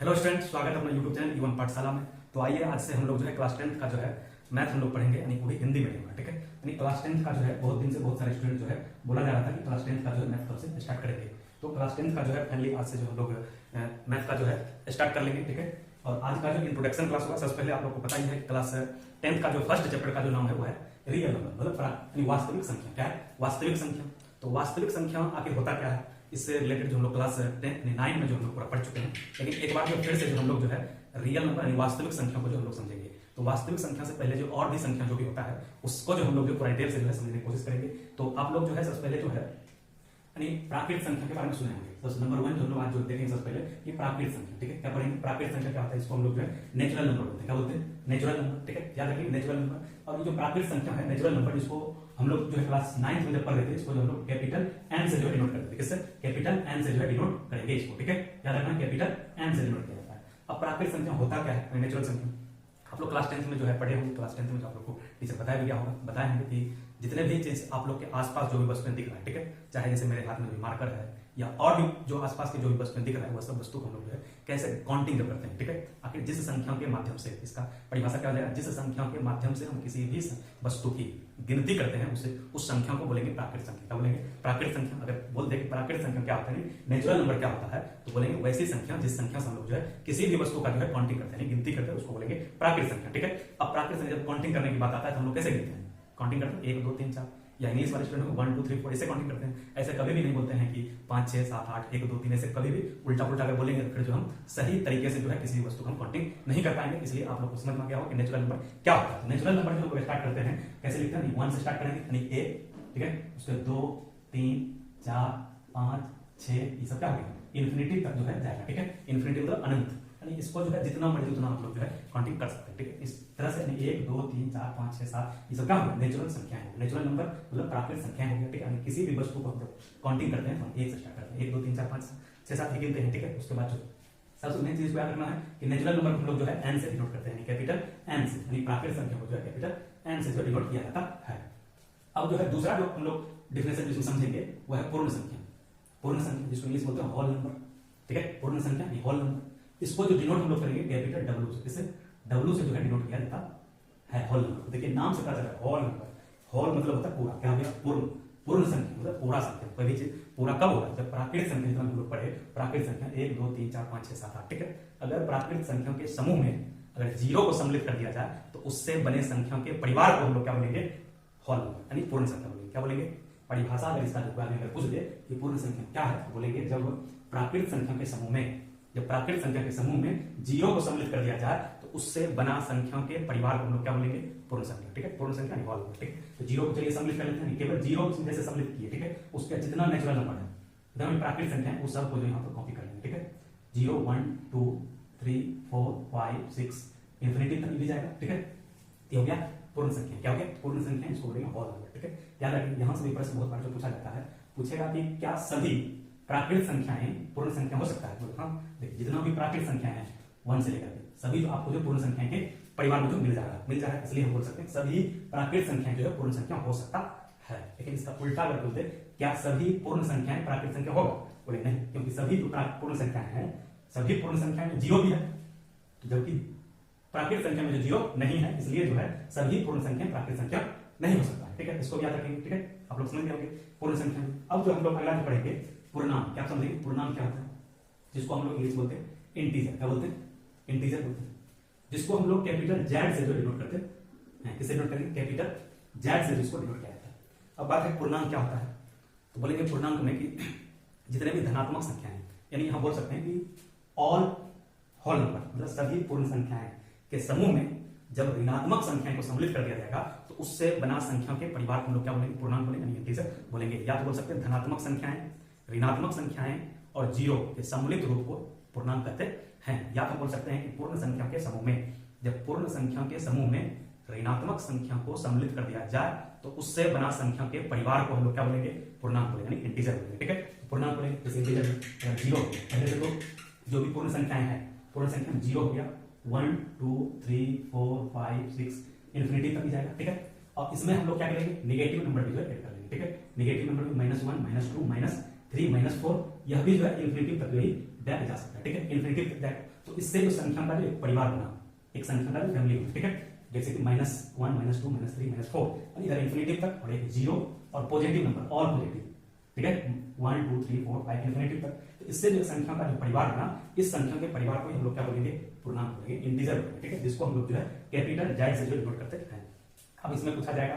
Hello student, स्वागत है अपना यूट्यूब चैनल इवन पाठशाला में। तो आइए आज से हम लोग जो है क्लास 10th का जो है मैथ हम लोग पढ़ेंगे, यानी पूरी हिंदी मीडियम में। ठीक है, यानी क्लास 10th का जो है बहुत दिन से बहुत सारे स्टूडेंट जो है बोला जा रहा था कि क्लास 10th का जो है मैथ कब से स्टार्ट करेंगे। तो क्लास 10th का जो है फाइनली आज से जो हम लोग मैथ का जो है स्टार्ट कर लेंगे। ठीक है, और आज का जो इंट्रोडक्शन क्लास होगा, सबसे पहले आप लोग को पता ही है क्लास 10th का जो फर्स्ट चैप्टर का जो नाम है वो है रियल नंबर, मतलब वास्तविक संख्या। क्या है वास्तविक संख्या? तो वास्तविक संख्या आखिर होता क्या है, इससे रिलेटेड जो हम लोग क्लास 9 में जो हम लोग पूरा पढ़ चुके हैं। लेकिन एक बार जो फिर से जो हम लोग जो है रियल नंबर यानी वास्तविक संख्या को जो हम लोग समझेंगे। तो वास्तविक संख्या से पहले जो और भी संख्या जो भी होता है उसको जो हम लोग जो पूरा डिटेल से जो है समझने की कोशिश करेंगे। तो आप लोग जो है सबसे पहले जो है यानी प्राकृत संख्या के बारे में सुने होंगे। तो नंबर 1 जो हम लोग आज जो देखेंगे सबसे पहले ये प्राकृत संख्या। ठीक है, क्या पढ़ेंगे? प्राकृत संख्या क्या होता है, इसको हम लोग जो है नेचुरल नंबर बोलते हैं। क्या बोलते हैं? Natural number. ठीक है, याद रखिए नेचुरल नंबर। और ये जो प्राकृत संख्या है नेचुरल नंबर, इसको हम लोग जो है क्लास 9 में जब पढ़ रहे थे इसको जो हम लोग कैपिटल एन से जो है डिनोट करते थे। किससे? कैपिटल एन से जो है डिनोट करेंगे इसको। ठीक है, याद रखना कैपिटल एन से डिनोट किया जाता है। अब प्राकृत संख्या होता क्या है, नेचुरल संख्या आप लोग क्लास 10th में जो है पढ़े होंगे। क्लास 10th में जो आप लोग को टीचर बताया भी क्या होगा, बताया होंगे कि जितने भी चीज आप लोग के आसपास जो भी वस्तुएं दिख रहा है, ठीक है, चाहे जैसे मेरे हाथ में भी मार्कर है या और भी जो आसपास के जो भी वस्तुएं दिख रहा है, वह सब वस्तु को हम लोग जो है कैसे काउंटिंग करते हैं। ठीक है, आखिर जिस संख्या के माध्यम से, इसका परिभाषा क्या हो जाएगा, जिस संख्या के माध्यम से हम किसी भी वस्तु की गिनती करते हैं उसे उस संख्या को बोलेंगे प्राकृत संख्या। क्या बोलेंगे? प्राकृत संख्या। अगर बोल दे कि प्राकृत संख्या क्या होता है, नेचुरल नंबर क्या होता है, तो बोलेंगे वैसी संख्या जिस संख्या से हम लोग जो है किसी भी वस्तु का जो है काउंटिंग करते हैं, गिनती करते हैं, उसको बोलेंगे प्राकृत संख्या। ठीक है, अब प्राकृत संख्या जब काउंटिंग करने की बात आता है तो हम लोग कैसे गिनते हैं? काउंटिंग करते हैं 1 2 3 4, या इंग्लिश वाले स्टूडेंट को 1 2 3 4 ऐसे काउंटिंग करते हैं। ऐसे कभी भी नहीं बोलते हैं कि 5 6 7 8 1 2 3, ऐसे कभी भी उल्टा पुल्टा अगर बोलेंगे तो फिर जो हम सही तरीके से जो है किसी वस्तु को हम काउंटिंग नहीं कर पाएंगे। इसलिए आप लोग को समझ में गया हो कि नेचुरल नंबर क्या होता है। नेचुरल नंबर जो हम लोग स्टार्ट करते हैं कैसे लिखते हैं, 1 से स्टार्ट करेंगे यानी 1, ठीक है, उसके 2 3 4 5 6, ये सब क्या हो गया इन्फिनिटी तक जो है जाएगा। ठीक है, इन्फिनिटी मतलब अनंत, यानी इसको जो है जितना मर्जी उतना आप लोग जो है काउंटिंग कर सकते हैं। ठीक है, इस तरह से 1 2 3 4 5 6 7 ये सब क्या होगा नेचुरल संख्या है। नेचुरल नंबर मतलब प्राकृतिक संख्या हो गया। ठीक है, किसी भी वस्तु को हम लोग काउंटिंग करते हैं तो हम 1 से स्टार्ट करते हैं, 1 2 3 4 5 6 7 गिनते हैं। ठीक है, उसके बाद जो सबसे मेन चीज को याद रखना है कि नेचुरल नंबर हम लोग जो है एन से डिनोट करते हैं, कैपिटल एन से, यानी प्राकृतिक संख्या को जो है कैपिटल एन से जो डिनोट किया जाता है। अब जो है दूसरा जो हम लोग डिफिनेशन जिसको समझेंगे वो है पूर्ण संख्या। पूर्ण संख्या जिसको इंग्लिश बोलते हैं होल नंबर। ठीक है, पूर्ण संख्या यानी होल नंबर, इसको जो डिनोट हम लोग करेंगे कैपिटल डब्ल्यू से। इससे डब्ल्यू से जो है डिनोट किया जाता है होल नंबर। देखिए नाम से पता चला होल नंबर, होल मतलब होता है पूरा। क्या हो गया? पूर्ण। पूर्ण संख्या मतलब पूरा संख्या। कोई भी चीज पूरा कब होगा? जब प्राकृतिक संख्या जितना हम लोग पढ़े, प्राकृतिक संख्या 1 2 3 4 5 6 7 8। ठीक है, अगर प्राकृतिक संख्या के समूह में अगर 0 को सम्मिलित कर दिया जाए तो उससे बने संख्या के परिवार को हम लोग क्या बोलेंगे? होल नंबर यानी पूर्ण संख्या बोलेंगे। क्या बोलेंगे? परिभाषा अगर इसका अगर पूछ दे कि पूर्ण संख्या क्या है तो बोलेंगे जब प्राकृतिक संख्या के समूह में, जब प्राकृतिक संख्या के समूह में 0 को सम्मिलित कर दिया जाए तो उससे बना संख्या के परिवार को हम लोग क्या बोलेंगे? पूर्ण संख्या। ठीक है, पूर्ण संख्या होल नंबर। ठीक है, तो 0 को चलिए सम्मिलित कर लेते हैं, केवल 0 जैसे सम्मिलित किए। ठीक है, उसके जितना नेचुरल नंबर है, जितना प्राकृतिक संख्या है, उस सब को जो यहाँ पर कॉपी कर लेंगे। ठीक है, 0 1 2 3 4 5 6 इन्फिनिटी तक भी जाएगा। ठीक है, ये हो गया पूर्ण संख्या। क्या हो गया? पूर्ण संख्या, इसको बोलेंगे होल नंबर। ठीक है, याद रखिए यहाँ से भी प्रश्न बहुत बार जो पूछा जाता है, पूछेगा कि क्या सभी प्राकृतिक संख्याएं पूर्ण संख्या हो सकता है? तो हाँ, देखिए जितना भी प्राकृतिक संख्या है 1 से लेकर सभी जो आपको जो पूर्ण संख्या के परिवार में जो मिल जाएगा, इसलिए हम बोल सकते हैं सभी प्राकृतिक संख्याएं जो है पूर्ण संख्या हो सकता है। लेकिन इसका उल्टा अगर बोलते क्या सभी पूर्ण संख्याएं प्राकृतिक संख्या होगा? बोले नहीं, क्योंकि सभी जो पूर्ण संख्याएं हैं, सभी पूर्ण संख्याएं में 0 भी है, जबकि प्राकृतिक संख्या में जो 0 नहीं है, इसलिए जो है सभी पूर्ण संख्या प्राकृतिक संख्या नहीं हो सकता है। ठीक है, इसको याद रखेंगे। ठीक है, आप लोग समझ गए होंगे पूर्ण संख्या। अब जो हम लोग अगला पढ़ेंगे पूर्णांक। क्या समझेंगे? पूर्णांक क्या होता है, जिसको हम लोग इंग्लिश बोलते हैं इंटीजर। क्या बोलते हैं? इंटीजर बोलते हैं, जिसको हम लोग कैपिटल जेड से जो डिनोट करते हैं। किससे डिनोट करेंगे? कैपिटल जेड से जिसको डिनोट किया जाता है। अब बात है पूर्णांक क्या होता है, तो बोलेंगे पूर्णांक में कि जितने भी धनात्मक संख्याएं, यानी हम बोल सकते हैं कि ऑल होल नंबर, मतलब सभी पूर्ण संख्याएं के समूह में जब ऋणात्मक संख्याएं को सम्मिलित कर दिया जाएगा तो उससे बना संख्या के परिवार को हम लोग क्या बोलेंगे? पूर्णांक बोलेंगे, यानी इंटीजर बोलेंगे। या तो बोल सकते हैं धनात्मक संख्याएं, ऋणात्मक संख्याएं और 0 के सम्मिलित रूप को पूर्णांक कहते हैं। या तो बोल सकते हैं कि पूर्ण संख्या के समूह में, जब पूर्ण संख्या के समूह में ऋणात्मक संख्या को सम्मिलित कर दिया जाए तो उससे बना संख्या के परिवार को हम लोग क्या बोलेंगे? पूर्णांक बोलेंगे, यानी इंटीजर बोलेंगे। ठीक है, पूर्णांक बोलेंगे जैसे इंटीजर 0 पहले देखो जो भी पूर्ण संख्याएं हैं, पूर्ण संख्या में 0 हो गया, 1 2 3 4 5 6 इन्फिनिटी तक भी जाएगा। ठीक है, और इसमें हम लोग क्या करेंगे? नेगेटिव नंबर भी जो है ऐड कर लेंगे। ठीक है, नेगेटिव नंबर में -1 -2 -3 3 माइनस 4, यह भी जो है इन्फिनिटी तक ही बैक जा सकता है, ठीक है, इन्फिनिटी तक बैक। तो इससे जो संख्या का जो एक परिवार बना, एक संख्या का जो फैमिली बना, ठीक है, जैसे कि -1 -2 -3 -4 इधर इन्फिनिटी तक, और एक 0 और पॉजिटिव नंबर ऑल पॉजिटिव, ठीक है, 1 2 3 4 5 इन्फिनिटी तक। तो इससे जो संख्या का जो परिवार बना, इस संख्या के परिवार को हम लोग क्या बोलेंगे, पूर्णांक बोलेंगे, इंटीजर बोलेंगे, ठीक है, जिसको हम लोग जो है कैपिटल जायज से जो डिनोट करते हैं। अब इसमें पूछा जाएगा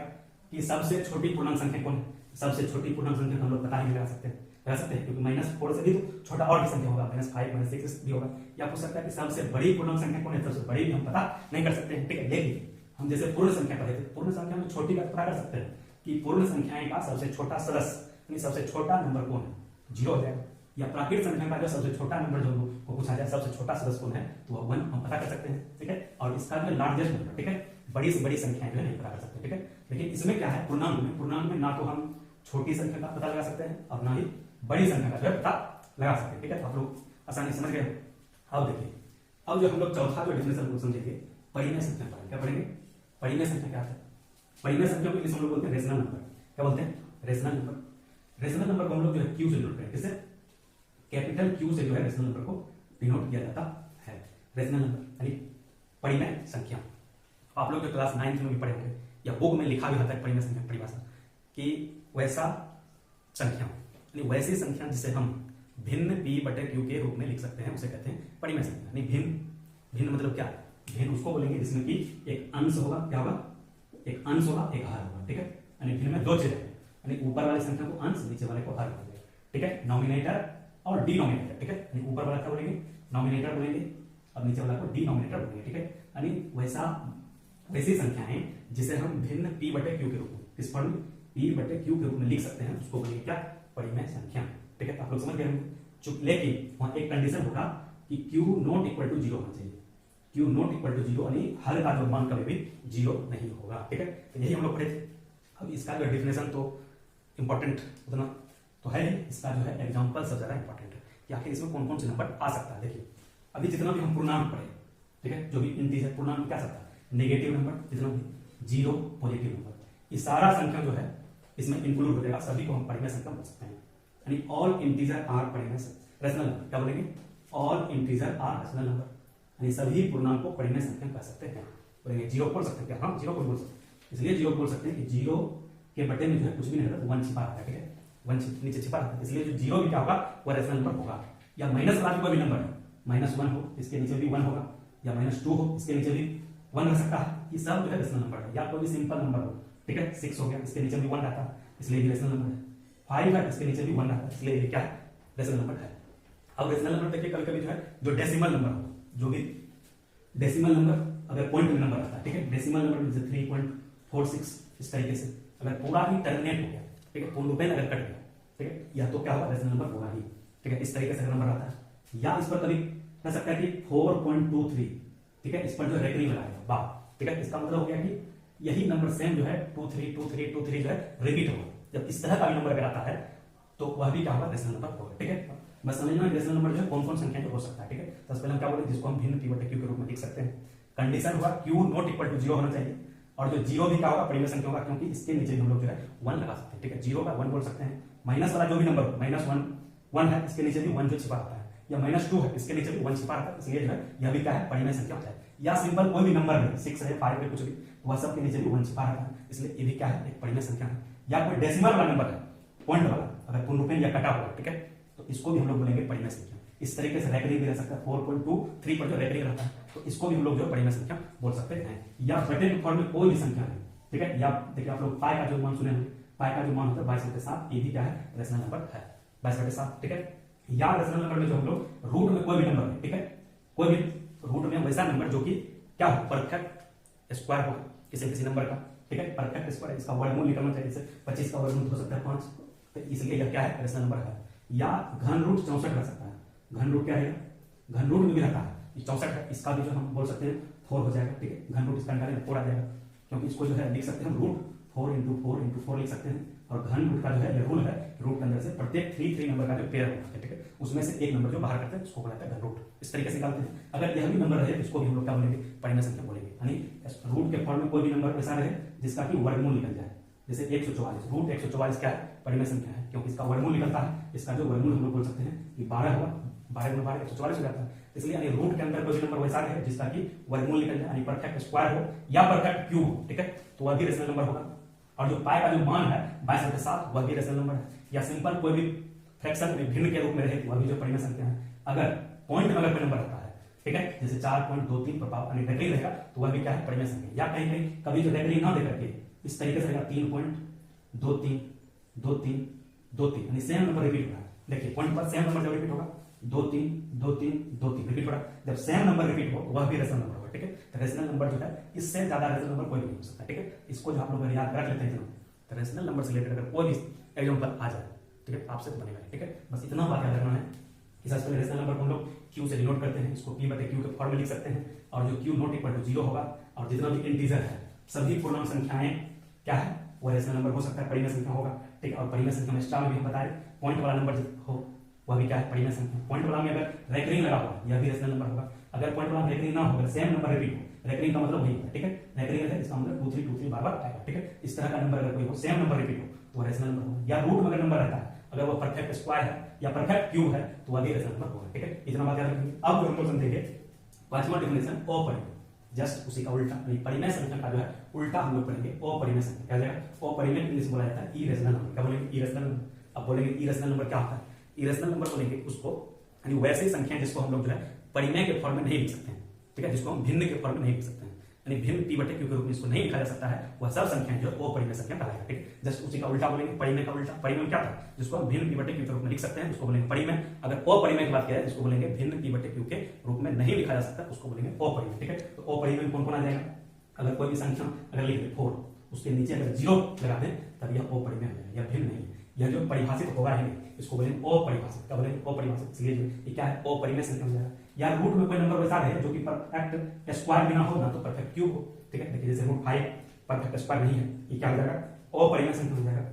कि सबसे छोटी पूर्णांक संख्या कौन है। सबसे छोटी पूर्णांक संख्या हम लोग पता नहीं लगा सकते हैं, क्योंकि -4 से भी तो छोटा और भी संख्या होगा, -5 -6 भी होगा। या पूछ सकता है कि सबसे बड़ी पूर्णांक संख्या कौन है, सबसे बड़ी भी हम पता नहीं कर सकते हैं, ठीक है। लेकिन हम जैसे पूर्ण संख्या पढ़े थे, पूर्ण संख्या में छोटी का पता कर सकते हैं कि पूर्ण संख्याएं का सबसे छोटा सदस्य, सबसे छोटा नंबर कौन है, 0 हो जाएगा। या प्राकृत संख्या का जो सबसे छोटा नंबर जो को पूछा जाए, सबसे छोटा सदस्य कौन है, तो वह 1 हम पता कर सकते हैं, ठीक है। और इसका जो लार्जेस्ट नंबर, ठीक है, बड़ी से बड़ी संख्याएं जो है नहीं पता कर सकते, ठीक है। लेकिन इसमें क्या है, पूर्णांक में ना तो हम छोटी संख्या का पता लगा सकते हैं और ना ही बड़ी संख्या का जो है पता लगा सकते हैं, ठीक है। आप लोग आसानी समझ गए। अब देखिए, अब जो हम लोग चौथा जो डेफिनेशन समझेंगे, परिमेय संख्या पढ़ेंगे। क्या पढ़ेंगे, परिमेय संख्या क्या है। परिमेय संख्या को इंग्लिश में हम लोग बोलते हैं रेशनल नंबर। क्या बोलते हैं, रेशनल नंबर। रेशनल नंबर को हम लोग जो है क्यू से डिनोट करेंगे, किससे, कैपिटल क्यू से जो है रेशनल नंबर को डिनोट किया जाता है। रेशनल नंबर यानी परिमेय संख्या। आप लोग जो क्लास 9 में भी पढ़े होंगे या बुक में लिखा भी होता है परिमेय संख्या परिभाषा कि वैसा संख्या यानी वैसी संख्या जिसे हम भिन्न p/q के रूप में लिख सकते हैं, उसे कहते हैं परिमेय संख्या। यानी भिन्न मतलब क्या, भिन्न उसको बोलेंगे जिसमें कि एक अंश होगा, क्या होगा, एक अंश होगा, एक हर होगा, ठीक है। यानी भिन्न में दो चीजें हैं, यानी ऊपर वाले संख्या को अंश, नीचे वाले को हर बोलेंगे, ठीक है। नॉमिनेटर और डिनोमिनेटर, ठीक है। यानी ऊपर वाला क्या बोलेंगे, नॉमिनेटर बोलेंगे, और नीचे वाला को डिनोमिनेटर बोलेंगे, ठीक है। यानी वैसी संख्याएं जिसे हम भिन्न p/q के रूप में, किस फॉर्म में, p/q के रूप में लिख सकते हैं, उसको बोलेंगे क्या, परिमेय संख्या, ठीक है। आप लोग समझ गए होंगे। लेकिन वहां एक कंडीशन होगा कि q नॉट इक्वल टू 0 होना चाहिए। q नॉट इक्वल टू 0 यानी हर का जो मान कभी भी 0 नहीं होगा, ठीक है। तो यही हम लोग पढ़े थे। अब इसका जो डेफिनेशन तो इंपॉर्टेंट उतना तो है, इसका जो है एग्जाम्पल सबसे ज्यादा इंपॉर्टेंट है कि आखिर इसमें कौन कौन से नंबर आ सकता है। देखिए, अभी जितना भी हम पूर्णांक पढ़े, ठीक है, जो भी इंटीजर पूर्णांक क्या सकता है, नेगेटिव नंबर, जितना भी 0 पॉजिटिव नंबर, ये सारा संख्या जो है इसमें इंक्लूड हो जाएगा, सभी को हम परिमेय संख्या बोल सकते हैं। यानी ऑल इंटीजर आर परिमेय रेशनल नंबर। क्या बोलेंगे, all integer are rational number, यानी सभी पूर्णांक को परिमेय संख्या कह सकते हैं। बोलेंगे 0 बोल सकते हैं क्या, हाँ 0 को बोल सकते हैं। इसलिए 0 बोल सकते हैं कि 0 के बटे में जो है कुछ भी नहीं रहता, 1 छिपा रहता है, ठीक है, 1 नीचे छिपा रहता है, इसलिए जो 0 भी क्या होगा वो रेशनल नंबर होगा। या माइनस वाला कोई भी नंबर है, -1 हो इसके नीचे भी 1 होगा, या -2 हो इसके नीचे भी 1 रह सकता है, ये सब जो है रेशनल नंबर है। या कोई भी सिंपल नंबर हो, ठीक है, 6 हो गया, इसके नीचे भी 1 रहता है, इसलिए ये रेशनल नंबर है। 5 है, इसके नीचे भी 1 रहता है, इसलिए ये क्या है, रेशनल नंबर है। अब रेशनल नंबर देखिए, कभी कभी जो है जो डेसिमल नंबर हो, जो भी डेसिमल नंबर अगर पॉइंट में नंबर रहता है, ठीक है, डेसिमल नंबर जैसे 3.46 इस तरीके से अगर पूरा ही टर्मिनेट हो गया, ठीक है, पूर्ण रूप में अगर कट गया, ठीक है, या तो क्या होगा, रेशनल नंबर होगा ही, ठीक है, इस तरीके से नंबर आता है। या इस पर कभी कह सकता है कि 4.23, ठीक है, इस पर जो रेकरिंग लगाएगा बा, ठीक है, इसका मतलब हो गया कि यही नंबर सेम जो है 232323 जो है रिपीट होगा। जब इस तरह का भी नंबर अगर आता है तो वह भी क्या होगा, रेशनल नंबर होगा, ठीक है। बस समझना रेशनल नंबर जो है कौन कौन संख्या हो सकता है, ठीक है। सबसे पहले हम क्या बोले, जिसको हम भिन्न p/q के रूप में लिख सकते हैं। कंडीशन होगा q नॉट इक्वल टू 0 होना चाहिए, और जो 0 भी क्या होगा, परिमेय संख्या होगा, क्योंकि इसके नीचे हम लोग जो है 1 लगा सकते हैं, ठीक है। 0 का 1 बोल सकते हैं। माइनस वाला जो भी नंबर -1 है, इसके नीचे भी 1 जो छिपा रहता है, या -2 है, इसके नीचे भी 1 छिपा रहता है, इसलिए जो है यह भी क्या है, परिमेय संख्या होता है। या सिंपल कोई भी नंबर है, 6 है, 5 है, कुछ भी, वह सब के नीचे भी 1 छिपा रहता है, इसलिए ये भी क्या है, एक परिमेय संख्या है। या कोई डेसिमल वाला नंबर है, पॉइंट वाला, अगर पूर्ण रूप में या कटा हुआ, ठीक है, तो इसको भी हम लोग बोलेंगे परिमेय संख्या। इस तरीके से रेकरिंग भी रह सकता है, 4.23 पर जो रेकरिंग रहता है, तो इसको भी हम लोग जो परिमेय संख्या बोल सकते हैं। या बटे के फॉर्म में कोई भी संख्या है, ठीक है। या देखिए आप लोग पाई का जो मान सुने हैं, पाई का जो मान होता है 22/7, ये भी क्या है, रेशनल नंबर है, 22/7, ठीक है। या रेशनल नंबर में जो हम लोग रूट में कोई भी नंबर है, ठीक है, कोई भी रूट में वैसा नंबर जो कि क्या हो, परफेक्ट स्क्वायर हो किसी नंबर का, ठीक है, परफेक्ट स्क्वायर, इसका वर्गमूल निकलना चाहिए, जैसे 25 का वर्गमूल हो सकता है 5, तो इसलिए यह क्या है, रेशनल नंबर है। या घन रूट 64 रह सकता है, घन रूट क्या है, घन रूट में भी रहता है 64 है, इसका भी जो हम बोल सकते हैं 4 हो जाएगा, ठीक है। घन रूट इसका निकालेंगे 4 आ जाएगा, क्योंकि इसको जो है लिख सकते हैं हम रूट 4 × 4 × 4 लिख सकते हैं। और घन रूट का जो है रूल है, रूट के अंदर से प्रत्येक 3 नंबर का जो पेयर होता है, ठीक है, उसमें से एक नंबर जो बाहर करते हैं उसको बोलते हैं घन रूट। इस तरीके से निकालते हैं। अगर यह भी नंबर रहे तो इसको भी हम लोग क्या बोलेंगे, परिमेय संख्या बोलेंगे। यानी रूट के फॉर्म में कोई भी नंबर ऐसा रहे जिसका कि वर्गमूल निकल जाए, जैसे 144, रूट 144 क्या है, परिमेय संख्या है। क्योंकि इसका वर्गमूल निकलता है, इसका जो वर्गमूल हम लोग बोल सकते हैं कि 12 होगा, 12 गुना 12 144 हो जाता है। इसलिए यानी रूट के अंदर कोई भी नंबर वैसा है जिसका कि वर्गमूल निकल जाए, यानी परफेक्ट स्क्वायर हो या परफेक्ट क्यूब हो, ठीक है, तो वह भी रेशनल नंबर होगा। और जो पाई का जो मान है 22/7 वह भी रेशनल नंबर है। या सिंपल कोई भी फ्रैक्शन में भिन्न के रूप में रहे वह भी जो परिमेय संख्या है। अगर पॉइंट में अगर कोई नंबर रहता है, ठीक है, जैसे 4.23 प्रभाव यानी डेग्री रहेगा तो वह भी क्या है, परिमेय संख्या। या कहीं कहीं कभी जो डेग्री ना देकर के इस तरीके से रहेगा 3.232323 यानी सेम नंबर रिपीट हो रहा है। देखिए पॉइंट पर सेम नंबर जब रिपीट होगा 232323 रिपीट हो रहा है, जब सेम नंबर रिपीट हो वह भी रेशनल नंबर होगा, ठीक है। तो रेशनल नंबर जो है इससे ज्यादा रेशनल नंबर कोई नहीं हो सकता, ठीक है। इसको जो आप लोग याद रख लेते हैं तो रेशनल नंबर से रिलेटेड अगर कोई भी एग्जांपल आ जाए, ठीक है, आपसे तो बनेगा, ठीक है। बस इतना बात याद रखना है कि सबसे पहले रेशनल नंबर को हम लोग क्यू से डिनोट करते हैं, इसको p/q के फॉर्म में लिख सकते हैं। और जो q नॉट इक्वल टू 0 होगा और जितना भी इंटीजर है सभी पूर्णांक संख्याएं क्या है वो रेशनल नंबर हो सकता है, परिमेय संख्या होगा, ठीक है। और परिमेय संख्या में स्टार में भी हम बताए पॉइंट वाला नंबर हो वह भी क्या है, परिमेय संख्या। पॉइंट वाला में अगर रेकरिंग लगा हुआ यह भी रेशनल नंबर होगा। अगर पॉइंट वाला रेकरिंग ना हो, सेम नंबर रिपीट हो, रेकरिंग का मतलब वही है, ठीक है, रेकरिंग है इसका मतलब 2323 बार बार आएगा, ठीक है। इस तरह का नंबर अगर कोई हो, सेम नंबर रिपीट हो तो रेशनल नंबर होगा। या रूट में अगर नंबर रहता है, अगर वो परफेक्ट स्क्वायर है या परफेक्ट क्यूब है तो वह भी रेशनल नंबर होगा, ठीक है। इतना बात याद रखेंगे। अब हम लोग समझेंगे पांचवा डेफिनेशन अपरिमेय, जस्ट उसी का उल्टा, परिमेय संख्या का जो है उल्टा हम लोग पढ़ेंगे अपरिमेय संख्या। क्या जाएगा, अपरिमेय इंग्लिश बोला जाता है इरेशनल नंबर। क्या बोलेंगे, इरेशनल नंबर। अब बोलेंगे इरेशनल नंबर क्या होता है, इरेशनल नंबर बोलेंगे उसको यानी वैसी संख्या जिसको हम लोग जो है परिमेय के फॉर्म में नहीं लिख सकते हैं, ठीक है, जिसको हम भिन्न के फॉर्म में नहीं लिख सकते हैं, यानी भिन्न p/q के रूप में इसको नहीं लिखा जा सकता है, वह सब संख्याएं जो अपरिमेय संख्या कहलाएगा, ठीक है। जस्ट उसी का उल्टा बोलेंगे, परिमेय का उल्टा। परिमेय क्या था, जिसको हम भिन्न p/q के रूप में लिख सकते हैं उसको बोलेंगे परिमेय। अगर अपरिमेय की बात किया जाए जिसको बोलेंगे भिन्न p/q के रूप में नहीं लिखा जा सकता उसको बोलेंगे अपरिमेय, ठीक है। तो अपरिमेय में कौन कौन आ जाएगा, अगर कोई भी संख्या अगर लिख दे 4 उसके नीचे अगर 0 लगा दें तब यह अपरिमेय हो जाएगा, यह भिन्न नहीं है। यह जो परिभाषित होगा ही नहीं, इसको बोलेंगे अपरिभाषित। क्या बोलेंगे, अपरिभाषित। इसलिए ये क्या है, अपरिमेय संख्या हो जाएगा। या रूट में कोई नंबर वैसा है जो कि परफेक्ट स्क्वायर भी ना हो ना तो परफेक्ट क्यूब हो, ठीक है। देखिए जैसे √5 परफेक्ट स्क्वायर नहीं है, ये क्या हो जाएगा, अपरिमेय संख्या हो जाएगा।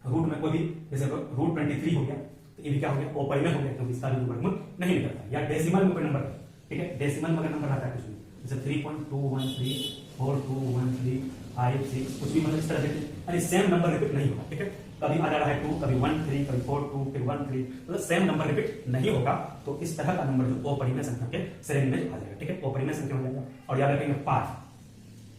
रूट में कोई भी जैसे √23 हो गया तो ये भी क्या हो गया, अपरिमेय हो गया क्योंकि इसका भी वर्गमूल नहीं निकलता। या डेसिमल में कोई नंबर है, ठीक है, डेसिमल में अगर नंबर आता है कुछ भी जैसे 3.213 4213 5 6 कुछ भी मतलब इस तरह से यानी सेम नंबर रिपीट नहीं होगा, ठीक है। कभी आ जा रहा है 2, कभी 13, कभी 42, फिर 13, मतलब सेम नंबर रिपीट नहीं होगा। तो इस तरह का नंबर जो अपरिमेय संख्या के श्रेणी में आ जाएगा, ठीक है, अपरिमेय संख्या हो जाएगा। और याद रखेंगे पाई,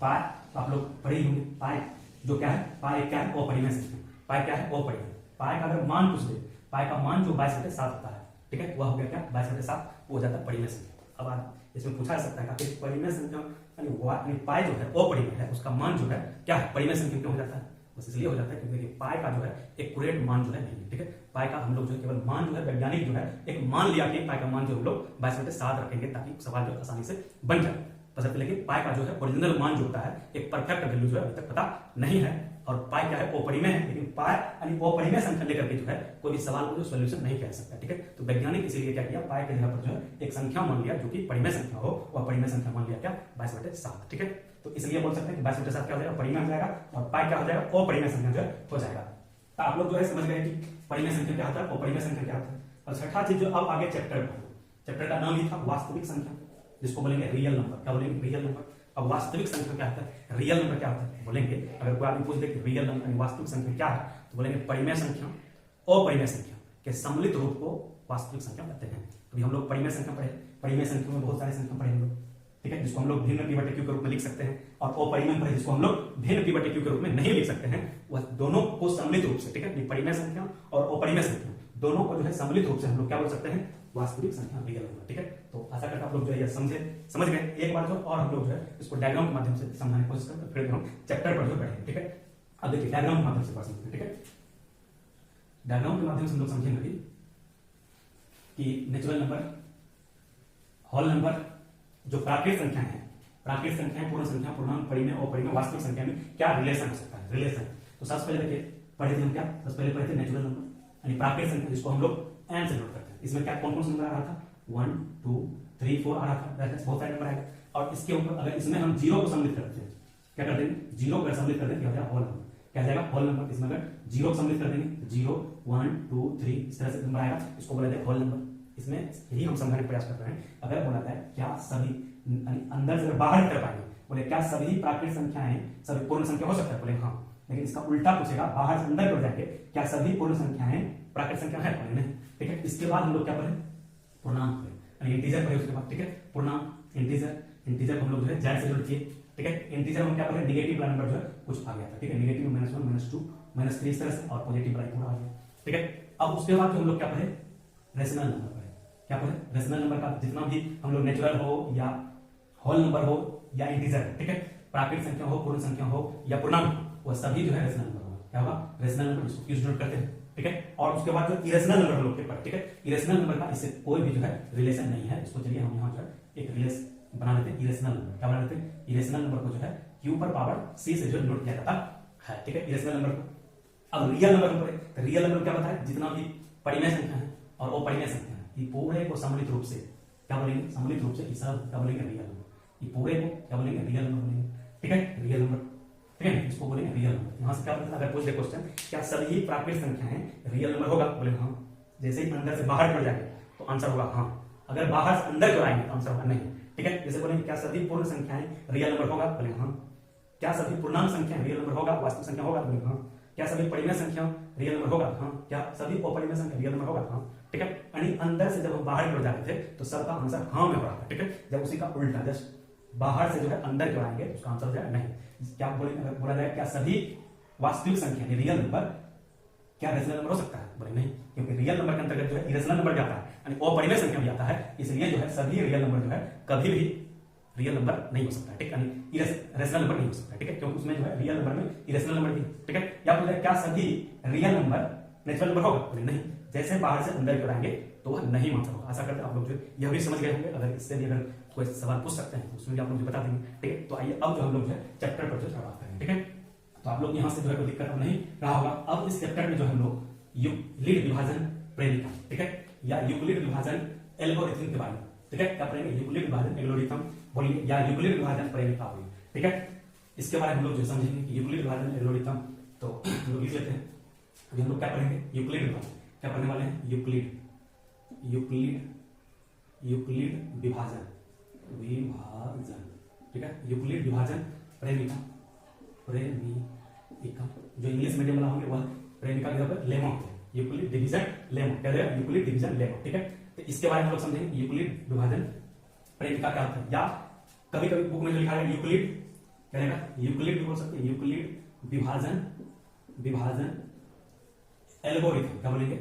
पाई तो आप लोग पढ़े ही होंगे, पाई जो क्या है, पाई क्या है, अपरिमेय संख्या। पाई क्या है, अपरिमेय। पाई का अगर मान पूछ दे, पाई का मान जो 22/7 होता है, ठीक है, वह हो गया क्या, 22/7 हो जाता है परिमेय संख्या। अब इसमें पूछा जा सकता है कि परिमेय संख्या यानी पाई जो है अपरिमेय है, उसका मान जो है क्या है, परिमेय संख्या क्यों हो जाता है, बस इसलिए हो जाता है क्योंकि पाई का जो है एक्यूरेट मान जो है नहीं है, ठीक है। पाई का हम लोग जो है केवल मान जो है वैज्ञानिक जो है एक मान लिया कि पाई का मान जो हम लोग 22/7 रखेंगे ताकि सवाल जो आसानी से बन जाए। पता लेकिन पाई का जो है ओरिजिनल मान जो होता है एक परफेक्ट वैल्यू जो है अभी तक पता नहीं है। और पाई क्या है, अपरिमेय है, लेकिन पाई यानी अपरिमेय संख्या लेकर के जो है कोई भी सवाल को जो सोल्यूशन नहीं कह सकता, ठीक है। तो वैज्ञानिक इसीलिए क्या किया, पाई के जगह पर जो है एक संख्या मान लिया जो कि परिमेय संख्या हो, वह परिमेय संख्या मान लिया क्या, 22/7, ठीक है। तो इसलिए बोल सकते हैं कि 22/7 क्या हो जाएगा, परिमेय हो जाएगा और पाई क्या हो जाएगा, अपरिमेय संख्या जो है हो जाएगा। तो आप लोग जो है समझ गए कि परिमेय संख्या क्या होता है, अपरिमेय संख्या क्या होता है। और छठा चीज जो अब आगे चैप्टर का नाम ही था वास्तविक संख्या, जिसको बोलेंगे रियल नंबर। क्या बोलेंगे, रियल नंबर। अब वास्तविक संख्या क्या होता है, रियल नंबर क्या होता है, बोलेंगे अगर कोई आदमी पूछ दे कि रियल नंबर वास्तविक संख्या क्या है तो बोलेंगे परिमेय संख्या अपरिमेय संख्या के सम्मिलित रूप को वास्तविक संख्या कहते हैं। अभी हम लोग परिमेय संख्या पढ़े, परिमेय संख्या में बहुत सारे संख्या पढ़े हम लोग, ठीक है, जिसको हम लोग भिन्न p/q के रूप में लिख सकते हैं। और अपरिमेय पढ़े जिसको हम लोग भिन्न p/q के रूप में नहीं लिख सकते हैं, वह दोनों को सम्मिलित रूप से, ठीक है, परिमेय संख्या और अपरिमेय संख्या दोनों को जो है सम्मिलित रूप से हम लोग क्या बोल सकते हैं, वास्तविक संख्या रियल नंबर, ठीक है। तो आशा करता आप लोग जो है समझ गए। एक बार जो और हम लोग जो है इसको डायग्राम के माध्यम से समझाने की कोशिश करते फिर हम चैप्टर पर जो पढ़ेंगे, ठीक है। अब देखिए डायग्राम के माध्यम से पढ़ सकते हैं, ठीक है। डायग्राम के माध्यम से हम लोग समझेंगे कि नेचुरल नंबर, होल नंबर, जो प्राकृतिक संख्या है, प्राकृतिक संख्या, पूर्ण संख्या, पूर्णांक, परिमेय और परिमेय वास्तविक संख्या में क्या रिलेशन हो सकता है, रिलेशन। तो सबसे पहले देखिए पढ़े थे हम क्या, सबसे पहले पढ़े थे नेचुरल नंबर यानी प्राकृतिक संख्या जिसको हम लोग n से नोट करते हैं। इसमें क्या कौन कौन सा नंबर आ रहा था, 1 2 3 4 आ रहा था, बहुत सारे नंबर आएगा। और इसके ऊपर अगर इसमें हम 0 को सम्मिलित करते हैं, क्या करते हैं, 0 को सम्मिलित कर देंगे क्या होल नंबर, क्या जाएगा होल नंबर। इसमें अगर 0 को सम्मिलित कर देंगे 0 1 2 3 इस तरह से नंबर आएगा, इसको बोला जाता है होल नंबर। इसमें यही हम समझाने का प्रयास कर रहे हैं। अगर बोला जाए क्या सभी अंदर से बाहर की तरफ आएंगे, बोले क्या सभी प्राकृतिक संख्याएं सभी पूर्ण संख्या हो सकता है, बोले हाँ। लेकिन इसका उल्टा पूछेगा, बाहर से अंदर की ओर जाएंगे, क्या सभी पूर्ण संख्याएं प्राकृत संख्या है? नहीं, ठीक है। इसके बाद हम लोग क्या पढ़े? पूर्णांक पढ़े, इंटीजर पढ़े उसके बाद, ठीक है। पूर्णांक, इंटीजर को हम लोग जो है जेड से जोड़ किए, ठीक है। इंटीजर में क्या पढ़े? निगेटिव वाला नंबर जो है कुछ आ गया था, ठीक है। निगेटिव -1 -2 -3 इस तरह से, और पॉजिटिव वाला पूरा आ गया, ठीक है। अब उसके बाद जो हम लोग क्या पढ़े? रेशनल नंबर पढ़े। क्या पढ़े? रेशनल नंबर का जितना भी हम लोग नेचुरल हो या होल नंबर हो या इंटीजर, ठीक है, प्राकृत संख्या हो, पूर्ण संख्या हो या पूर्णांक, वो सभी जो है रेशनल नंबर होगा। क्या होगा? रेशनल नंबर, इसको क्यों डिनोट करते हैं, ठीक है। और उसके बाद जो इरेशनल नंबर हम लोग के पढ़े, ठीक है। इरेशनल नंबर का इससे कोई भी जो है रिलेशन नहीं है, इसको चलिए हम यहाँ जो है एक रिलेशन बना लेते हैं। इरेशनल नंबर क्या बना लेते हैं? इरेशनल नंबर को जो है क्यू पर पावर सी से जो नोट किया जाता है, ठीक है, इरेशनल नंबर को। अब रियल नंबर हम पढ़े, तो रियल नंबर क्या बताया? जितना भी परिमेय संख्या है और अपरिमेय संख्या है, ये पूरे को सम्मिलित रूप से क्या बोलेंगे? सम्मिलित रूप से ये सब क्या बोलेंगे? Real number. ये पूरे को क्या बोलेंगे? रियल नंबर बोलेंगे, ठीक है। रियल नंबर, ठीक है, इसको बोलेंगे रियल नंबर। यहाँ से क्या बोलते हैं? अगर पूछ दे क्वेश्चन, क्या सभी प्राकृत संख्याएं रियल नंबर होगा? बोले हाँ। जैसे ही अंदर से बाहर निकल जाएंगे तो आंसर होगा हाँ। अगर बाहर से अंदर क्यों आएंगे तो आंसर होगा नहीं, ठीक है। जैसे बोलेंगे क्या सभी पूर्ण संख्याएं रियल नंबर होगा? बोले हाँ। क्या सभी पूर्णांक संख्या रियल नंबर होगा? वास्तविक संख्या होगा? बोले हाँ। क्या सभी परिमेय संख्या रियल नंबर होगा? हाँ। क्या सभी अपरिमेय संख्या रियल नंबर होगा? हाँ, ठीक है। यानी अंदर से जब हम बाहर की ओर जाते थे तो सबका आंसर हाँ में हो रहा था, ठीक है। जब उसी का उल्टा जस्ट बाहर से जो है अंदर की ओर आएंगे उसका आंसर हो जाएगा नहीं। क्या बोलेंगे? अगर बोला जाए क्या सभी वास्तविक संख्या रियल नंबर क्या रेशनल नंबर हो सकता है? बोले नहीं, क्योंकि रियल नंबर के अंतर्गत जो है इरेशनल नंबर जाता है, यानी अपरिमेय संख्या भी आता है, इसलिए जो है सभी रियल नंबर जो है कभी भी रियल नंबर नहीं हो सकता, ठीक है। रेशनल नंबर नहीं हो सकता, ठीक है, क्योंकि उसमें जो है रियल नंबर में इरेशनल नंबर भी, ठीक है। या बोले क्या सभी रियल नंबर नेचुरल नंबर होगा? बोले नहीं, जैसे बाहर से अंदर की ओर आएंगे तो वह नहीं मान सकता। आशा करते हैं आप लोग जो यह भी समझ गए होंगे। अगर इससे भी अगर कोई सवाल पूछ सकते हैं तो उसमें भी आप लोग जो बता देंगे, ठीक है। तो आइए अब जो हम लोग जो है चैप्टर पर जो है बात करेंगे, ठीक है। तो आप लोग यहाँ से जो है कोई दिक्कत अब नहीं रहा होगा। अब इस चैप्टर में जो हम लोग यूक्लिड विभाजन प्रेरिका, ठीक है, या यूक्लिड विभाजन एल्गोरिथम के बारे में, ठीक है, क्या पढ़ेंगे? यूक्लिड विभाजन एल्गोरिथम बोलिए या यूक्लिड विभाजन प्रेरिका बोलिए, ठीक है। इसके बारे में हम लोग जो समझेंगे कि यूक्लिड विभाजन एल्गोरिथम, तो हम लोग लिख लेते हैं। अभी हम लोग क्या पढ़ेंगे? यूक्लिड विभाजन। क्या पढ़ने वाले हैं? यूक्लिड विभाजन, ठीक है। यूक्लिड विभाजन प्रेरिका, जो इंग्लिश मीडियम वाला होंगे वह प्रेरिका के ऊपर लेमा, यूक्लिड डिवीजन लेमा, क्या है? यूक्लिड डिवीजन लेमा, ठीक है। तो इसके बारे में हम लोग समझेंगे यूक्लिड विभाजन प्रेरिका क्या होता है, या कभी कभी बुक में जो लिखा है यूक्लिड क्या रहेगा? यूक्लिड भी बोल सकते हैं, यूक्लिड विभाजन एल्गोरिथम, क्या बोलेंगे?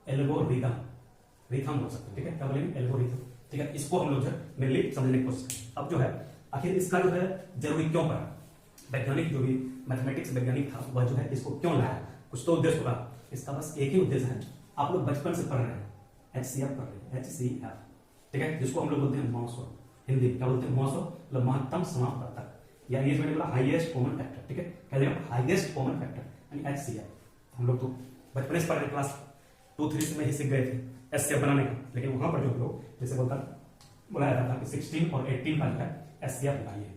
एल्गोरिथम बोल सकते हैं, ठीक है। क्या बोलेंगे? एल्गोरिथम, ठीक है। इसको हम लोग जो है मेनली समझने की कोशिश करें। अब जो है आखिर इसका जो है जरूरी क्यों पड़ा? वैज्ञानिक जो भी मैथमेटिक्स वैज्ञानिक था वह जो है इसको क्यों लाया? कुछ तो उद्देश्य होगा। इसका बस एक ही उद्देश्य है, आप लोग बचपन से पढ़ रहे हैं, HCF पढ़ रहे हैं, HCF, ठीक है, जिसको हम लोग बोलते हैं मौसो, हिंदी क्या बोलते हैं? मौसो, मतलब महत्तम समापवर्तक, या इंग्लिश में बोला हाईएस्ट कॉमन फैक्टर, ठीक है। क्या देगा? हाईएस्ट कॉमन फैक्टर, यानी HCF। हम लोग तो बचपन से पढ़ रहे, क्लास 2-3 में ही सीख गए थे HCF बनाने का, लेकिन वहां पर जो लोग जैसे बोला जाता था कि 16 और 18 का जो है HCF लगाइए,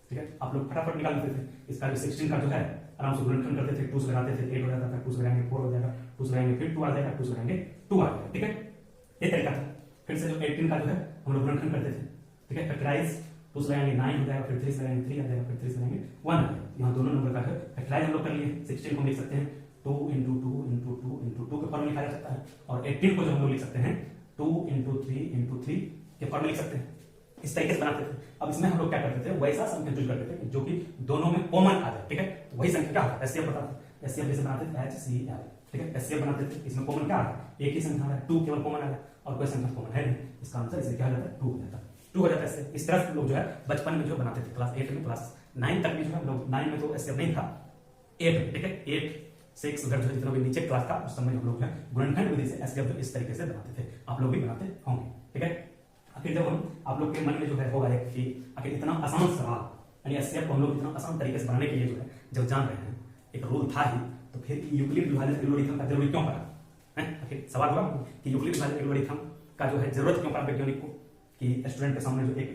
ठीक है। आप लोग फटाफट निकाल लेते थे। इसका जो 16 का जो है आराम से गुणनखंड करते थे, 2 से लगाते थे, 8 हो जाता था, 2 से लगाएंगे 4 हो जाएगा, 2 से लगाएंगे फिर 2 आ जाएगा, 2 से लगाएंगे 2 आ जाएगा, ठीक है। ये तरीका था। फिर से जो 18 का जो है हम लोग गुणनखंड करते थे, ठीक है। फैक्टराइज 2 से लगाएंगे 9 हो जाएगा, फिर 3 से लगाएंगे 3 आ जाएगा, फिर 3 से लगाएंगे 1 आ जाएगा। यहाँ दोनों नंबर का है फैक्टराइज हम लोग कर लिए। 16 को लिख सकते हैं 2 into 2 into 2 into 2 के फॉर्म में लिखा जा सकता है, और 18 को जो हम लोग लिख सकते हैं 2 into 3 into 3 के फॉर्म में लिख सकते हैं। इस तरीके से बनाते थे। अब इसमें हम लोग क्या करते थे? वैसा संख्या चूज करते थे जो कि दोनों में कॉमन आ जाए, ठीक है। तो वही संख्या क्या होता है? HCF बताते थे। HCF जैसे बनाते थे HCF, ठीक है। HCF बनाते थे, इसमें कॉमन क्या है? एक ही संख्या है, 2 केवल कॉमन आ जाए, और कोई संख्या कॉमन है नहीं। इसका आंसर इसे क्या हो जाता है? 2 हो जाता है। 2 हो जाता है। इस तरह से लोग जो है बचपन में जो बनाते थे। क्लास 8 में, क्लास 9 तक भी जो है लोग, 9 में तो HCF नहीं था, 8 में, ठीक है, 8 6 अगर जो जितना भी नीचे क्लास था उस समय हम लोग जो है गुणनखंड विधि से HCF इस तरीके से बनाते थे। आप लोग भी बनाते होंगे, ठीक है। आखिर जब हम आप लोग के मन में जो है होगा कि आखिर इतना आसान सवाल, यानी HCF को हम लोग इतना आसान तरीके से बनाने के लिए जो है जब जान रहे हैं, एक रूल था ही, तो फिर यूक्लिड विभाजन एल्गोरिथम का जरूरी क्यों पड़ा है? आखिर सवाल होगा कि यूक्लिड विभाजन एल्गोरिथम का जो है जरूरत क्यों पड़ा वैज्ञानिक को, कि स्टूडेंट के सामने जो एक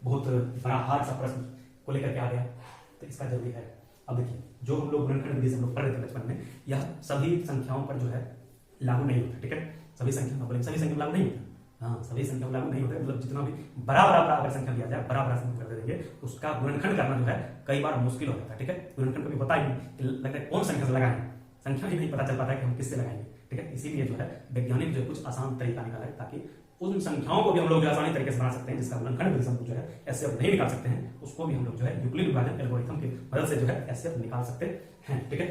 बहुत बड़ा हार्ड सा प्रश्न को लेकर के आ गया, तो इसका जरूरी है। अब देखिए, जो हम लोग गुणनखंड विधि से हम लोग पढ़ रहे थे बचपन में, यह सभी संख्याओं पर जो है लागू नहीं होता, ठीक है। सभी संख्या लागू नहीं होता, हाँ, सभी संख्या को लागू नहीं होता है, मतलब जितना भी बड़ा बड़ा अगर संख्या दिया जाए, बड़ा बड़ा संख्या कर देंगे, उसका गुणनखंड करना जो है कई बार मुश्किल हो जाता है। ठीक है, गुणनखंड कभी होता ही नहीं कि लगता है कौन संख्या से लगाएं, संख्या ही नहीं पता चल पाता है कि हम किससे लगाएंगे। ठीक है, इसीलिए जो है वैज्ञानिक जो कुछ आसान तरीका निकाला है ताकि उन संख्याओं को भी हम लोग आसानी तरीके से बना सकते हैं जिसका गुणनखंड भी जो है एचसीएफ नहीं निकाल सकते हैं, उसको भी हम लोग जो है यूक्लिड विभाजन एल्गोरिथम की मदद से जो है एचसीएफ निकाल सकते हैं। ठीक है,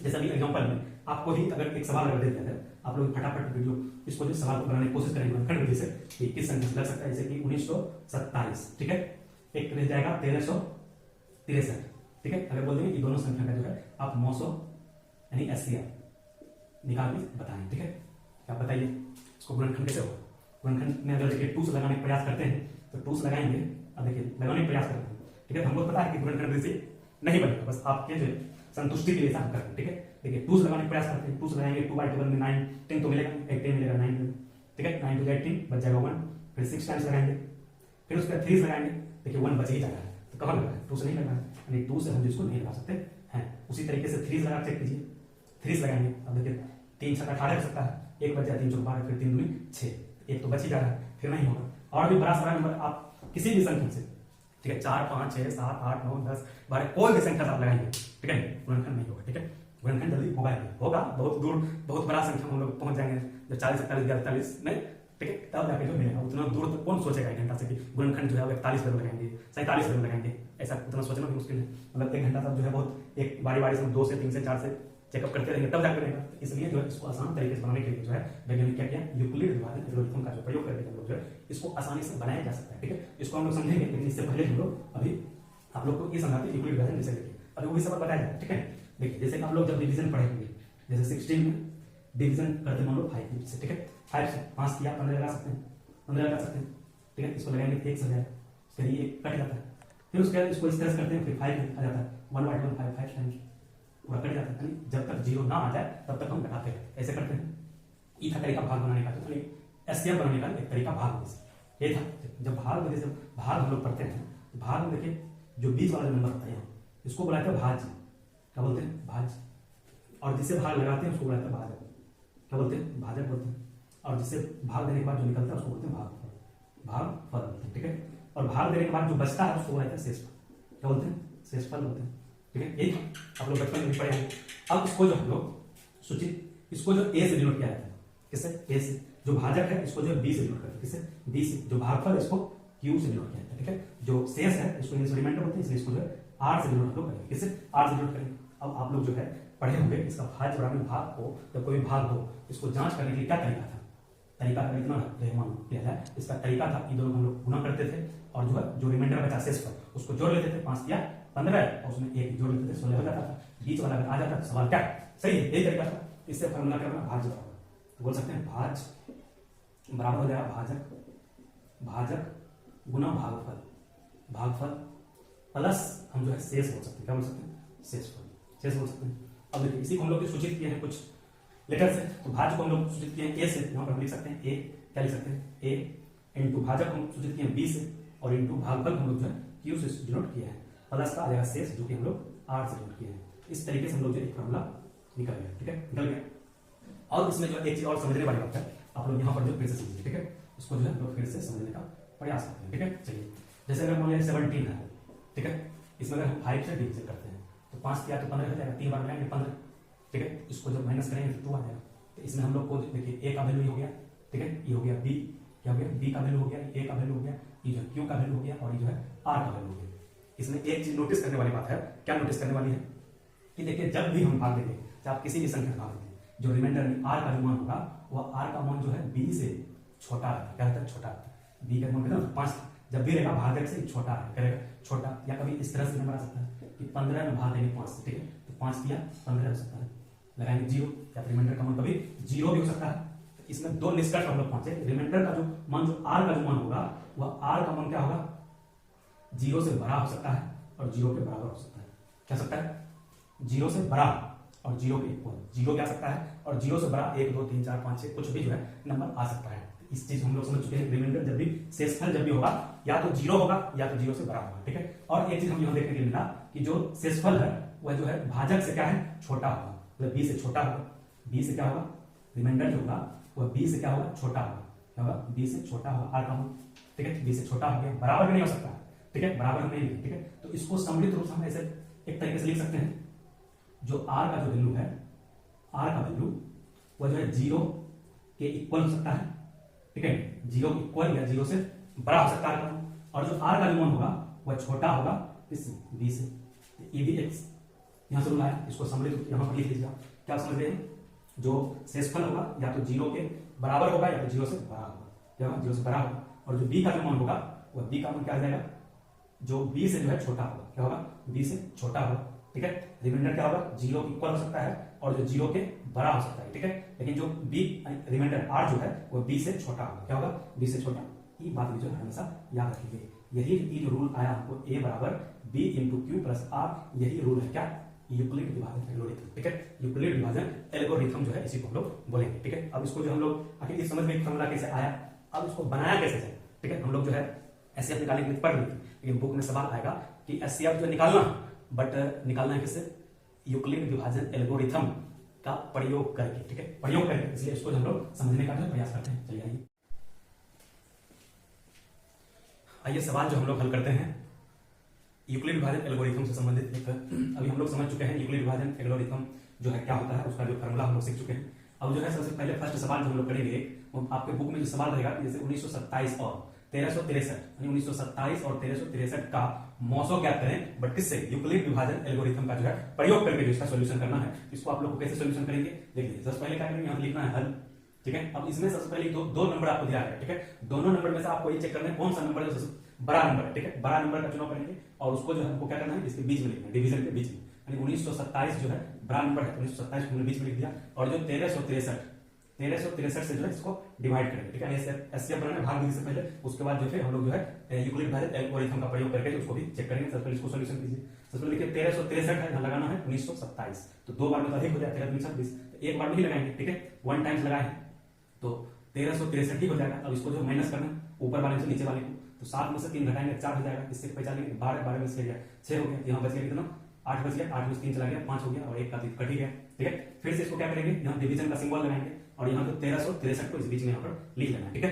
जैसे अभी एग्जांपल में आपको ही अगर एक सवाल अगर दे दिया जाए, आप लोग फटाफट वीडियो इसको जो सवाल को बनाने की कोशिश करेंगे गुणनखंड विधि से कि किस संख्या से लग सकता है, जैसे कि 1947। ठीक है, एक रह जाएगा 1363। ठीक है, अगर बोल देंगे कि दोनों संख्या का जो है आप 900 यानी एचसीएफ निकाल के बताएं। ठीक है, आप बताइए इसको गुणनखंड कैसे होगा। गुणनखंड में अगर देखिए 2 से लगाने का प्रयास करते हैं तो 2 से लगाएंगे, अब देखिए लगाने का प्रयास करते हैं। ठीक है, हमको पता है कि गुणनखंड विधि से नहीं बनेगा, बस आपके जो संतुष्टि के लिए हम करते हैं। ठीक है, देखिए 2 से लगाने का प्रयास करते हैं, 2 से लगाएंगे 2 बाई टेबल में 9 10 तो मिलेगा, 18 मिलेगा 9। ठीक है, 9 to 18 बच जाएगा 1, फिर 6 टाइम्स लगाएंगे, फिर उसके बाद 3 से लगाएंगे, देखिए 1 बच ही जाएगा, तो कहाँ लगा है 2 से नहीं लगा है, यानी 2 से हम जिसको नहीं लगा सकते हैं। उसी तरीके से 3 से लगा चेक कीजिए, 3 से लगाएंगे, अब देखिए 3 7 18 हो सकता है, 1 बच जाए 3 4 12, फिर 3 दूनी 6, एक तो बच ही जा रहा है, फिर नहीं होगा। और भी बड़ा सारा नंबर आप किसी भी संख्या से, ठीक है 4 5 6 7 8 9 10 12 कोई भी संख्या से आप लगाएंगे, ठीक है, गुणनखंड नहीं होगा। ठीक है, गुणनखंड जल्दी होगा नहीं, होगा बहुत दूर, बहुत बड़ा संख्या हम लोग पहुंच जाएंगे जब 40 41 42 में। ठीक है, तब जाके जो मिलेगा, उतना दूर तो कौन सोचेगा एक घंटा से कि गुणनखंड जो है 41 पे लगाएंगे 47 पे लगाएंगे, ऐसा उतना सोचना भी मुश्किल है। मतलब 1 घंटा तक जो है बहुत एक बारी बारी से 2 से 3 से 4 से चेकअप करते रहेंगे तब जाकर रहेगा। इसलिए जो है इसको आसान तरीके से बनाने के लिए जो है वैज्ञानिक क्या किया, यूक्लिड विभाजन एल्गोरिथम का जो प्रयोग करके हम लोग जो है इसको आसानी से बनाया जा सकता है। ठीक है, इसको हम लोग समझेंगे, लेकिन इससे पहले हम लोग अभी आप लोग को ये समझाते यूक्लिड विभाजन जैसे देखिए, अभी वही सब बताया जाए। ठीक है, देखिए जैसे आप लोग जब डिवीजन पढ़ेंगे, जैसे 16 में डिवीजन करते मान लो 5 से। ठीक है, 5 से 5 किया 15 लगा सकते हैं, 15 लगा सकते हैं। ठीक है, इसको लगाएंगे 1 से जाए, फिर ये कट जाता है, फिर उसके बाद इसको इस तरह से करते हैं, फिर 5 आ जाता है, 1/1 5 टाइम्स पूरा कट जाता है, जब तक 0 ना आ जाए तब तक हम घटाते हैं, ऐसे करते हैं। ये था तरीका भाग बनाने का, तो एचसीएफ बनाने का एक तरीका भाग विधि से ये था। जब भाग विधि से भाग हम लोग पढ़ते हैं तो भाग में देखिए जो बीच वाला नंबर होता है इसको बुलाते हैं भाज्य, क्या बोलते हैं भाज्य, और जिससे भाग लगाते हैं उसको बुलाते हैं भाजक, क्या बोलते हैं भाजक बोलते हैं, और जिससे भाग देने के बाद जो निकलता है उसको बोलते हैं भागफल, भागफल बोलते हैं। ठीक है, और भाग देने के बाद जो बचता है उसको बोलते हैं शेषफल, क्या बोलते हैं शेषफल बोलते हैं। ठीक है, यही आप लोग बचपन में पढ़े हैं। अब इसको जो हम लोग सूचित, इसको जो ए से डिनोट किया जाता है, किससे ए से, जो भाजक है इसको जो बी से डिनोट करते हैं, किससे बी से, जो भागफल इसको क्यू से डिनोट किया जाता है। ठीक है, जो शेष है इसको इंग्लिश में रिमाइंडर बोलते हैं, इसलिए इसको जो है आर से डिनोट करेंगे, किससे आर से डिनोट करेंगे। अब आप लोग जो है पढ़े होंगे इसका भाज्य बराबर भाग को, जब कोई भाग हो इसको जांच करने के लिए क्या तरीका था, तरीका अगर इतना मान लिया जाए, इसका तरीका था कि दोनों हम लोग गुना करते थे और जो है जो रिमाइंडर बचा शेषफल उसको जोड़ लेते थे, 5 किया 15 और उसमें 1 जोड़ लेते थे, 16 हो जाता था, बीच वाला अगर आ जाता तो सवाल क्या सही है, यही तरीका था। इससे फॉर्मूला करना भाज्य बराबर, तो बोल सकते हैं भाज्य बराबर हो जाएगा भाजक, भाजक गुना भागफल, भागफल प्लस हम जो है शेष बोल सकते हैं, क्या बोल सकते हैं शेषफल, शेष बोल सकते हैं। अब देखिए इसी को हम लोग सूचित किए हैं कुछ लेटर से, तो भाज्य को हम लोग सूचित किए हैं ए से, यहाँ पर हम लिख सकते हैं ए, क्या लिख सकते हैं ए, इंटू भाजक हम सूचित किए हैं बी से, और इंटू भागफल हम लोग जो है क्यू से डिनोट किए हैं, प्लस का आ जाएगा शेष जो कि हम लोग आर से डिनोट किए हैं। इस तरीके से हम लोग जो एक फॉर्मूला निकल गया। ठीक है, निकल गया। और इसमें जो एक चीज और समझने वाली बात है, आप लोग यहाँ पर जो फिर से समझिए। ठीक है, इसको जो है हम लोग फिर से समझने का प्रयास करते हैं। ठीक है, चलिए जैसे अगर मान लिया 17 है, ठीक है, इसमें अगर हम 5 से डिवीजन करते हैं तो 5 किया तो 15 हो जाएगा, 3 बार लगाएंगे 15। ठीक है, इसको जब माइनस करेंगे तो 2 आ जाएगा, तो इसमें हम लोग को देखिए ए का वैल्यू हो गया, ठीक है, ये हो गया बी, क्या हो गया बी का वैल्यू हो गया, ए का वैल्यू हो गया, ये जो क्यू का वैल्यू हो गया, और ये जो है आर का वैल्यू हो गया। इसमें एक चीज नोटिस करने वाली बात है, क्या नोटिस करने वाली है कि देखिए जब भी हम भाग देंगे, चाहे आप किसी भी संख्या भाग देंगे, जो रिमाइंडर में आर का जो मान होगा वह आर का मान जो है बी से छोटा रहता है, क्या रहता है छोटा, बी का मान कितना 5, जब भी रहेगा भाजक से छोटा करेगा छोटा, या कभी इस तरह से नंबर आ सकता है कि 15 में भाग देंगे 5 से। ठीक है, तो 5 किया 15 हो सकता है, लगाएंगे 0, या रिमाइंडर का मान कभी 0 भी हो सकता है। इसमें 2 निष्कर्ष हम लोग पहुंचे, रिमाइंडर का जो मान, जो आर का जो मान होगा वह आर का मान क्या होगा 0 से बड़ा हो सकता है और 0 के बराबर हो सकता है, क्या सकता है 0 से बड़ा और 0 के इक्वल, 0 क्या सकता है और 0 से बड़ा 1 2 3 4 5 6 कुछ भी जो है नंबर आ सकता है। इस चीज हम लोग समझ चुके हैं, रिमाइंडर जब भी शेषफल जब भी होगा या तो 0 होगा या तो 0 से बड़ा होगा। ठीक है, और एक चीज हम यहाँ देखने के लिए मिला कि जो शेषफल है वह जो है भाजक से क्या है छोटा होगा, मतलब बी से छोटा होगा, बी से क्या होगा रिमाइंडर जो होगा वह बी से क्या होगा छोटा होगा, क्या होगा, बी से छोटा होगा, आर का मान, ठीक है, बी से छोटा हो गया, बराबर भी नहीं हो सकता है, ठीक है, बराबर नहीं है, ठीक है। तो इसको सम्मिलित रूप से हम ऐसे एक तरीके से लिख सकते हैं, जो आर का जो वैल्यू है, आर का वैल्यू वो जो है 0 के इक्वल हो सकता है, ठीक है, 0 के इक्वल या 0 से बड़ा हो सकता है, और जो आर का जो मान होगा वह छोटा होगा इससे, बी से, ये भी एक यहां से रूल आया, इसको सम्मिलित यहां पर लिख लीजिएगा। क्या समझ रहे हैं, जो शेषफल होगा या तो 0 के बराबर होगा या तो 0 से बड़ा होगा, क्या होगा, 0 से बड़ा होगा, और जो बी का जो मान होगा वह बी का मान क्या आ जाएगा, जो बी से जो है छोटा होगा, क्या होगा, बी से छोटा होगा, ठीक है। रिमाइंडर क्या होगा, 0 के इक्वल हो सकता है और जो 0 के बड़ा हो सकता है, ठीक है, लेकिन जो बी रिमाइंडर आर जो है वो बी से छोटा होगा, क्या होगा, बी से छोटा। ये बात जो है हमेशा याद रखिए, यही जो रूल आया हमको ए बराबर B into Q plus R, यही रूल है क्या, यूक्लिड विभाजन एल्गोरिथम, ठीक है, यूक्लिड विभाजन एल्गोरिथम जो है इसी को हम लोग बोलेंगे, ठीक है। अब इसको जो हम लोग आखिर समझ में फॉर्मूला कैसे आया, अब इसको बनाया कैसे जाए, ठीक है। हम लोग जो है एससीएफ निकालने के लिए पढ़ रहे थे, लेकिन बुक में सवाल आएगा कि एससीएफ जो निकालना, बट निकालना है किससे, यूक्लिड विभाजन एल्गोरिथम का प्रयोग करके, ठीक है, प्रयोग करके, इसलिए इसको हम लोग समझने का प्रयास करते हैं। चलिए आइए सवाल जो हम लोग हल करते हैं यूक्लिड विभाजन एल्गोरिथम से संबंधित एक, अभी हम लोग समझ चुके हैं यूक्लिड विभाजन एल्गोरिथम जो है क्या होता है, उसका जो फॉर्मूला हम लोग सीख चुके हैं। अब जो है सबसे पहले फर्स्ट सवाल जो हम लोग करेंगे, आपके बुक में जो सवाल रहेगा, जैसे 1927 और 1363, यानी 1927 और 1363 का मौसो ज्ञात करें, बट किससे, यूक्लिड विभाजन एल्गोरिथम का जो है प्रयोग करके जो इसका सॉल्यूशन करना है। इसको आप लोग को कैसे सॉल्यूशन करेंगे, देखिए सबसे पहले क्या करेंगे, यहाँ लिखना है हल, ठीक है। अब इसमें सबसे पहले दो नंबर आपको दिया है, ठीक है, दोनों नंबर में से आपको ये चेक करना है कौन सा नंबर जो बड़ा नंबर है, ठीक है, बड़ा नंबर का चुनाव करेंगे और उसको जो है हमको क्या करना है, इसके बीच में लिखना है, डिवीजन के बीच में, यानी 1927 जो है बड़ा नंबर है, 1927 को बीच में लिख दिया, और जो 1363 से जो है इसको डिवाइड करेंगे, ठीक है, एससीएफ बनाना भाग विधि से पहले, उसके बाद जो है हम लोग जो है यूक्लिड विभाजन एल्गोरिथम का प्रयोग करके उसको भी चेक करेंगे। सबसे पहले इसको सॉल्यूशन कीजिए, सबसे पहले देखिए 1363 है, यहाँ लगाना है 1927, तो दो बार में तो अधिक हो जाए, 13 एक बार में ही लगाएंगे, ठीक है, 1 टाइम्स लगाए हैं तो 1363 ही हो जाएगा। अब इसको जो माइनस करना ऊपर वाले से नीचे वाले को, तो 7 में से 3 घटाएंगे 4 हो जाएगा, इससे पहचानेंगे 12 में से 6 हो गया, यहाँ बच गया कितना, 8 बच गया, 8 में से 3 चला गया, 5 हो गया और 1 का कट ही गया, ठीक है। फिर से इसको क्या करेंगे, यहाँ डिवीजन का सिंबल लगाएंगे और यहाँ पे 1363 को इस बीच में यहाँ पर लिख लेना, ठीक है,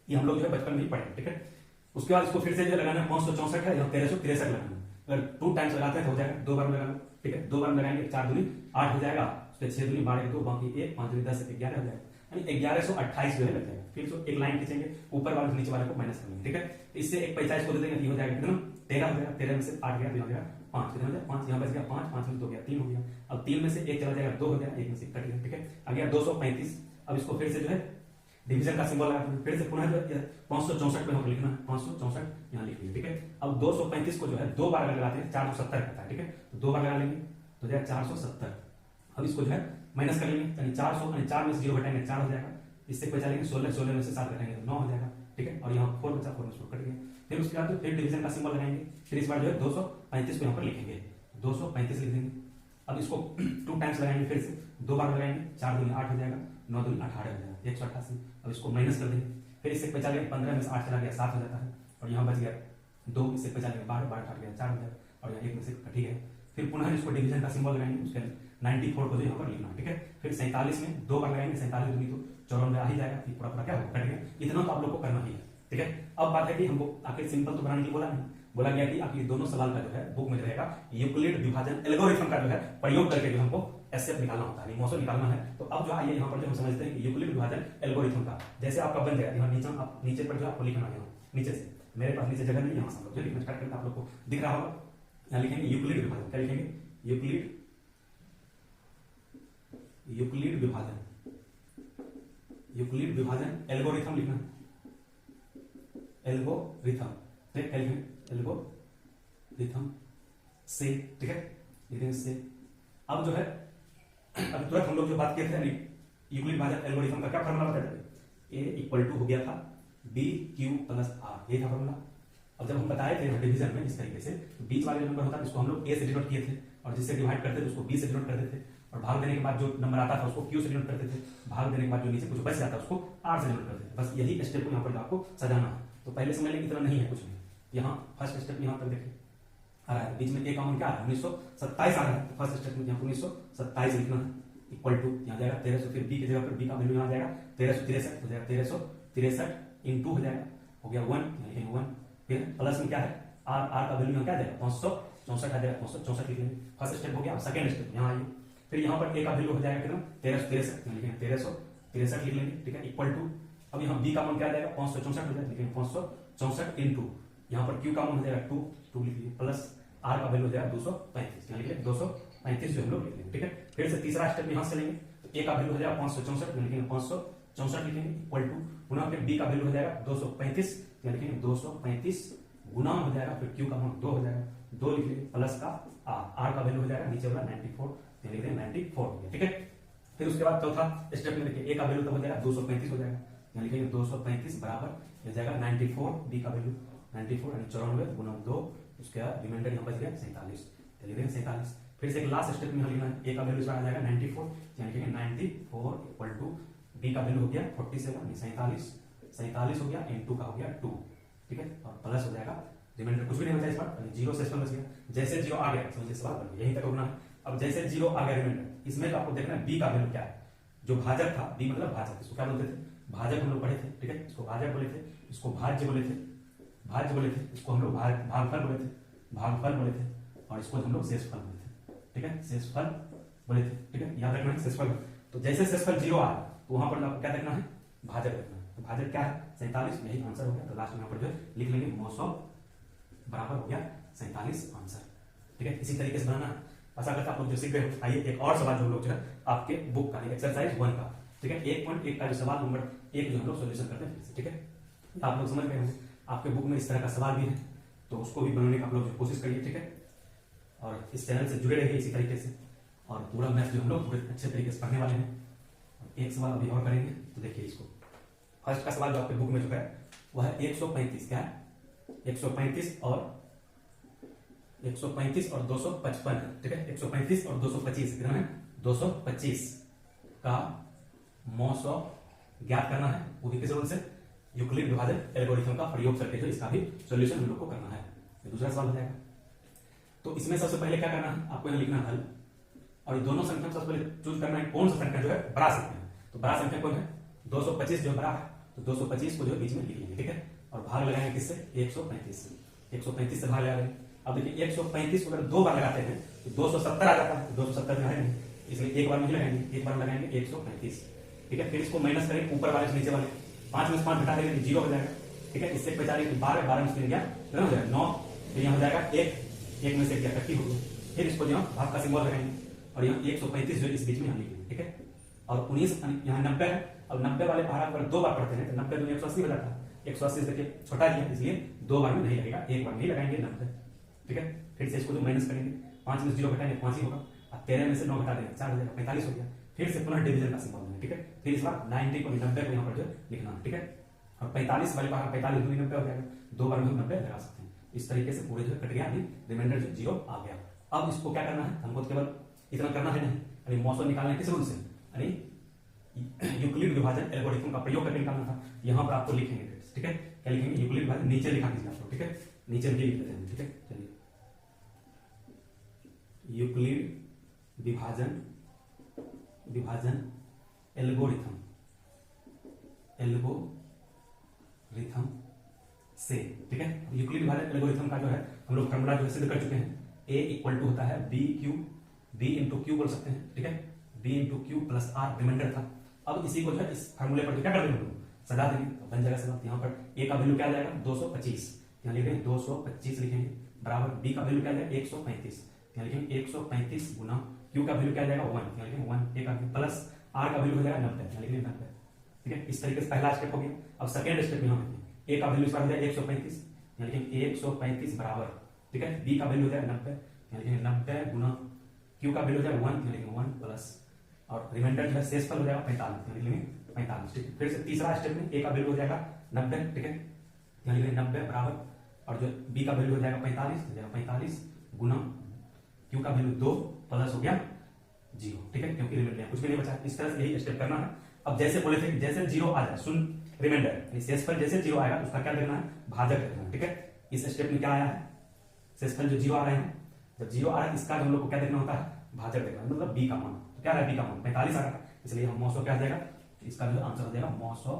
ये हम लोग जो है बचपन में ही पढ़े, ठीक है। उसके बाद इसको फिर से जो लगाना है 564 है, यहाँ 1363 लगाना है, अगर 2 टाइम्स लगाते हैं तो हो जाएगा, 2 बार में लगाना, ठीक है, 2 बार में लगाएंगे, 4 दूनी 8 हो जाएगा, उसके 6 दूनी 12 2 बाकी 1 5 दूनी 10 11 हो जाएगा, यानी 1128 जो है लग जाएगा। फिर इसको एक लाइन खींचेंगे, ऊपर वाले से नीचे वाले को माइनस करेंगे, ठीक है, इससे एक 45 को दे देंगे, हो जाएगा कितना, 13 हो जाएगा, 13 में से 8 गया, हो जाएगा 5, कितना हो जाएगा 5, यहाँ बच गया 5, 5 में 2 गया 3 हो गया, अब 3 में से 1 चला जाएगा 2 हो गया, 1 में से कट गया, ठीक है, आ गया 235। अब इसको फिर से जो है डिवीजन का सिंबल लगाते हैं, फिर से पुनः जो है 564 पे हम लिखना है, 564 यहाँ लिख लीजिए, ठीक है। अब 235 को जो है 2 बार लगाते हैं, 470 करता है, ठीक है, तो 2 बार लगा लेंगे तो जाएगा 470। अब इसको जो है माइनस कर लेंगे, यानी 400 यानी 4 में से 0 घटाएंगे 4 हो जाएगा, इससे बचा लेंगे 16 में से 7 घटाएंगे तो 9 हो जाएगा, ठीक है, और यहाँ 4 बचा, 4 में से कट गया। फिर उसके बाद फिर डिवीजन का सिंबल लगाएंगे, फिर इस बार जो है 235 को यहाँ पर लिखेंगे, 235 लिख देंगे। अब इसको 2 टाइम्स लगाएंगे, फिर से 2 बार लगाएंगे, 4 दूनी 8 हो जाएगा, 9 दूनी 18 हो जाएगा, 188। अब इसको माइनस कर देंगे, फिर इससे बचा लेंगे 15 में से 8 चला गया 7 हो जाता है, और यहाँ बच गया 2, इससे बचा लेंगे 12 12 गया 4 हो जाएगा, और यहाँ 1 में से कट गया। फिर पुनः इसको डिवीजन का सिंबल लगाएंगे, उसके 94 को जो यहाँ पर लिखना, ठीक है। फिर 47 में 2 बार लगाएंगे, 47 दूनी तो 54 आ ही जाएगा, फिर पूरा क्या होगा, कट गया। इतना तो आप लोग को करना ही है, ठीक है। अब बात है कि हमको आखिर सिंपल तो बनाने की बोला गया कि आखिर दोनों सवाल का जो है बुक में रहेगा यूक्लिड विभाजन एल्गोरिथम का जो है प्रयोग करके जो हमको एससीएफ निकालना होता है, मौसो निकालना है। तो अब जो आइए यहाँ पर जो हम समझते हैं कि यूक्लिड विभाजन एल्गोरिथम का जैसे आपका बन जाएगा, यहाँ नीचे पर जो आपको लिखना है, नीचे से, मेरे पास नीचे जगह नहीं, यहाँ से हम लोग जो लिखना स्टार्ट करते हैं, आप लोग को दिख रहा होगा, यहाँ लिखेंगे यूक्लिड विभाजन, क्या लिखेंगे, यूक्लिड विभाजन एल्गोरिथम लिखना, एल्गोरिथम, ठीक है, एल्गोरिथम से, ठीक है, लिखेंगे से। अब जो है अब तुरंत हम लोग जो बात किए थे यूक्लिड विभाजन एल्गोरिथम का क्या फॉर्मूला बताया था, ए इक्वल टू हो गया था बी क्यू प्लस आर, ये था फॉर्मूला। अब जब हम बताए थे डिवीजन में इस तरीके से, तो बीच वाले नंबर होता है इसको हम लोग ए से डिनोट किए थे, और जिससे डिवाइड करते थे उसको बी से डिनोट करते थे, और भाग देने के बाद जो नंबर आता था उसको क्यू से डिनोट करते थे, भाग देने के बाद जो नीचे कुछ बच जाता है उसको आर से डिनोट करते थे। बस यही स्टेप को यहाँ पर आपको सजाना है। तो पहले समझ लेंगे इतना नहीं है कुछ नहीं, यहाँ फर्स्ट स्टेप यहाँ तक देखें आ रहा है, बीच में एक कॉमन क्या है 1927 आ रहा है, तो फर्स्ट स्टेप में यहाँ 1927 लिखना है, इक्वल टू यहाँ जाएगा 1300, फिर बी की जगह पर बी का वैल्यू यहाँ जाएगा 1363 हो जाएगा, 63 इंटू हो जाएगा, हो गया 1, लिखेंगे 1। फिर प्लस में क्या है आर, आर का वैल्यू में क्या जाएगा 564 आ जाएगा, 564 लिखेंगे। फर्स्ट स्टेप हो गया। अब सेकंड स्टेप यहाँ आइए, फिर यहाँ पर ए का वैल्यू हो जाएगा कितना 1363, लिखेंगे 1363 लिख लेंगे, ठीक है, इक्वल टू अब यहाँ बी का मान क्या आ जाएगा 564 हो जाएगा, लिखेंगे 564 इंटू यहाँ पर क्यू का मान हो जाएगा 2 लिख लीजिए, प्लस आर का वैल्यू हो जाएगा 235, यहाँ लिखिए 235 जो हम लोग लिख लेंगे, ठीक है। फिर से तीसरा स्टेप यहाँ से लेंगे, तो ए का वैल्यू हो जाएगा 564, लिखेंगे 564 लिखेंगे इक्वल टू गुना, फिर बी का वैल्यू हो जाएगा 235, यहाँ लिखेंगे 235 गुना हो जाएगा, फिर क्यू का मान 2 हो जाएगा, 2 लिख लेंगे, प्लस का आर का वैल्यू हो जाएगा नीचे वाला 94, यहाँ लिख देंगे 94, ठीक है। फिर उसके बाद चौथा स्टेप में देखिए ए का वैल्यू तो हो जाएगा 235 हो जाएगा, यहाँ लिखेंगे 235 बराबर हो जाएगा 94, बी का वैल्यू 94 यानी 94 गुना 2, उसके बाद रिमाइंडर यहाँ बच गया 47, लिख देंगे 47। फिर से एक लास्ट स्टेप में लिखना है, ए का वैल्यू आ जाएगा 94, यानी लिखेंगे 94 इक्वल टू बी का वैल्यू हो गया 47 47 हो गया, इनटू का हो गया 2, ठीक है, और प्लस हो जाएगा रिमाइंडर कुछ भी नहीं बचा इस बार, जीरो से बच गया, जैसे जीरो आ गया समझिए सवाल बन गया, यहीं तक होना है। अब जैसे जीरो आ गया रिमाइंडर, इसमें तो आपको देखना है बी का वैल्यू क्या है, जो भाजक था, बी मतलब भाजक, इसको क्या बोलते थे भाजक हम लोग पढ़े थे, ठीक है, इसको भाजक बोले थे, इसको भाज्य बोले थे, इसको हम लोग भागफल बोले थे, और इसको हम लोग शेषफल बोले थे, ठीक है, शेषफल बोले थे, ठीक है, याद रखना है शेषफल। तो जैसे शेषफल जीरो आया तो वहां पर आपको क्या देखना है भाजक देखना है, तो भाजक क्या है 47, यही आंसर हो गया। तो लास्ट में यहाँ पर जो है लिख लेंगे 900 बराबर हो गया 47 आंसर, ठीक है। इसी तरीके से बनाना है। आशा करता आप लोग जो सीख गए। आइए एक और सवाल जो हम लोग जो है आपके बुक का एक्सरसाइज 1 का, ठीक है, 1.1 का जो सवाल नंबर 1 जो हम लोग सोल्यूशन करते हैं, ठीक है, आप लोग समझ गए होंगे। आपके बुक में इस तरह का सवाल भी है, तो उसको भी बनाने का आप लोग कोशिश करिए, ठीक है, और इस चैनल से जुड़े रहिए इसी तरीके से, और पूरा मैथ जो हम लोग पूरे अच्छे तरीके से पढ़ने वाले हैं। एक सवाल अभी और करेंगे, तो देखिए इसको फर्स्ट का सवाल जो आपके बुक में जो है वह है 135, क्या है 135 और 255, ठीक है, 135 और 225 कितना है 225 का मौसौ ज्ञात करना है, वो भी किस रूल से यूक्लिड विभाजन एल्गोरिथम का प्रयोग करके जो इसका भी सॉल्यूशन हम लोग को करना है। ये दूसरा सवाल हो जाएगा। तो इसमें सबसे पहले क्या करना है, आपको यहाँ लिखना है हल, और ये दोनों संख्या सबसे पहले चूज करना है कौन सा संख्या जो है बड़ा संख्या है। तो बड़ा संख्या कौन है 225 जो बड़ा है, तो 225 को जो बीच में लिख लेंगे, ठीक है, और भाग लगाएंगे किससे 135 से भाग लगाएंगे। अब देखिए 135 को अगर 2 बार लगाते हैं तो 270 आ जाता है, तो 270 में है नहीं, इसलिए एक बार में ही लगाएंगे, एक बार लगाएंगे 135, ठीक है। फिर इसको माइनस करेंगे ऊपर वाले से नीचे वाले, 5 में से 5 घटा देंगे 0 हो जाएगा, ठीक है। इससे 12 में से गया कितना हो जाएगा 9, फिर यहाँ हो जाएगा 1 में से गया 30 हो गया। फिर इसको जो भाग का सिंबल लगाएंगे और यहाँ 135 जो इस बीच में हम लिखेंगे, ठीक है, और 19 यहाँ 90 है। अब 90 वाले पहाड़ा पर 2 बार पढ़ते हैं तो 90 दूनी 180 हो जाता है, 180 देखिए छोटा ही है इसलिए 2 बार में नहीं लगेगा, एक बार में ही लगाएंगे 90, ठीक है। फिर से इसको जो माइनस करेंगे 5 में से 0 घटाएंगे 5 ही होगा, अब 13 में से 9 घटा देंगे 4 हो जाएगा 45 हो गया। फिर से पुनः डिवीजन का सिंबल देंगे, ठीक है। फिर इस बार 90 को 90 को यहाँ पर जो लिखना है, ठीक है, और 45 वाले पहाड़ 45 दूनी 90 हो जाएगा, 2 बार में हम 90 लगा सकते हैं। इस तरीके से पूरे जो कट गया, अभी रिमाइंडर जो 0 आ गया। अब इसको क्या करना है, हमको केवल इतना करना है नहीं, यानी मौसम निकालना किस रूल से, यानी यूक्लिड विभाजन एल्गोरिथम का प्रयोग करके निकालना था। यहाँ पर आपको लिखेंगे, ठीक है, क्या लिखेंगे यूक्लिड विभाजन नीचे लिखा दीजिए आपको, ठीक है, नीचे भी लिख देते हैं, ठीक है। चलिए यूक्लिड विभाजन एल्गोरिथम से, ठीक है। यूक्लिड विभाजन एल्गोरिथम का जो है हम लोग फॉर्मूला जो है सिद्ध कर चुके हैं, a इक्वल टू होता है b इंटू क्यू बोल सकते हैं, ठीक है, b into Q plus R remainder था। अब इसी को जो है इस फार्मूले पर क्या कर देंगे सजा देंगे, तो बन जाएगा सजा। यहाँ पर a का वैल्यू क्या आ जाएगा 225, यहाँ लिखेंगे 225 लिखेंगे, बराबर b का वैल्यू क्या आ जाएगा 135, यहाँ लिखेंगे 135 गुना q का वैल्यू क्या आ जाएगा 1, यहाँ लिखेंगे 1 a का प्लस r का वैल्यू हो जाएगा 90, यहाँ लिखेंगे 90, ठीक है। इस तरीके से पहला स्टेप हो गया। अब सेकेंड स्टेप में हम a का वैल्यू हो जाएगा 135, यहाँ लिखेंगे 135 बराबर, ठीक है, b का वैल्यू हो जाएगा 90, यहाँ लिखेंगे 90 गुना q का वैल्यू हो जाएगा 1, यहाँ लिखेंगे 1 प्लस, और रिमाइंडर जो है शेषफल हो जाएगा 45, यहाँ लिखेंगे 45, ठीक है। फिर से तीसरा स्टेप में a का वैल्यू हो जाएगा 90, ठीक है, यहाँ लिखेंगे 90 बराबर, और जो b का वैल्यू हो जाएगा 45, हो जाएगा 45 गुना q का वैल्यू 2 प्लस हो गया 0, ठीक है, क्योंकि रिमाइंडर कुछ भी नहीं बचा। इस तरह से यही स्टेप करना है। अब जैसे बोले थे जैसे 0 आ जाए सुन रिमाइंडर शेषफल जैसे 0 आएगा उसका क्या देखना है भाजक देखना है, ठीक है। इस स्टेप में क्या आया है शेषफल जो 0 आ रहे हैं, जब 0 आ रहा है इसका हम लोग को क्या देखना होता है भाजक देखना, मतलब b का मान। तो क्या है b का मान 45 आ रहा है, इसलिए हम 900 क्या आ जाएगा, इसका जो आंसर हो जाएगा 900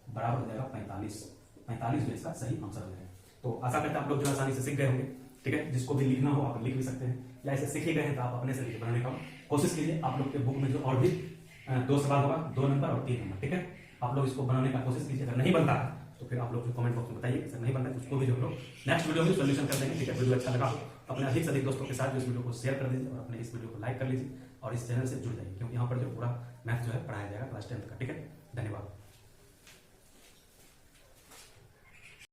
बराबर हो जाएगा 45। 45 जो इसका सही आंसर हो जाएगा। तो आशा करते हैं आप लोग जो आसानी से सीख गए होंगे, ठीक है। जिसको भी लिखना हो आप लिख भी सकते हैं, या ऐसे सीख ही गए हैं तो आप अपने से लिख बनाने का कोशिश कीजिए। आप लोग के बुक में जो और भी 2 सवाल होगा, 2 नंबर और 3 नंबर, ठीक है। आप लोग इसको बनाने का कोशिश कीजिए। अगर नहीं बनता है तो फिर आप लोग जो कमेंट बॉक्स में बताइए कि सर नहीं बनता है, तो उसको भी जो हम लोग नेक्स्ट वीडियो में सोल्यूशन कर देंगे, ठीक है। वीडियो अच्छा लगा अपने अधिक से अधिक दोस्तों के साथ जो इस वीडियो को शेयर कर दीजिए और अपने इस वीडियो को लाइक कर लीजिए और इस चैनल से जुड़ जाइए, क्योंकि यहाँ पर जो पूरा मैथ जो है पढ़ाया जाएगा क्लास 10th का, ठीक है। धन्यवाद।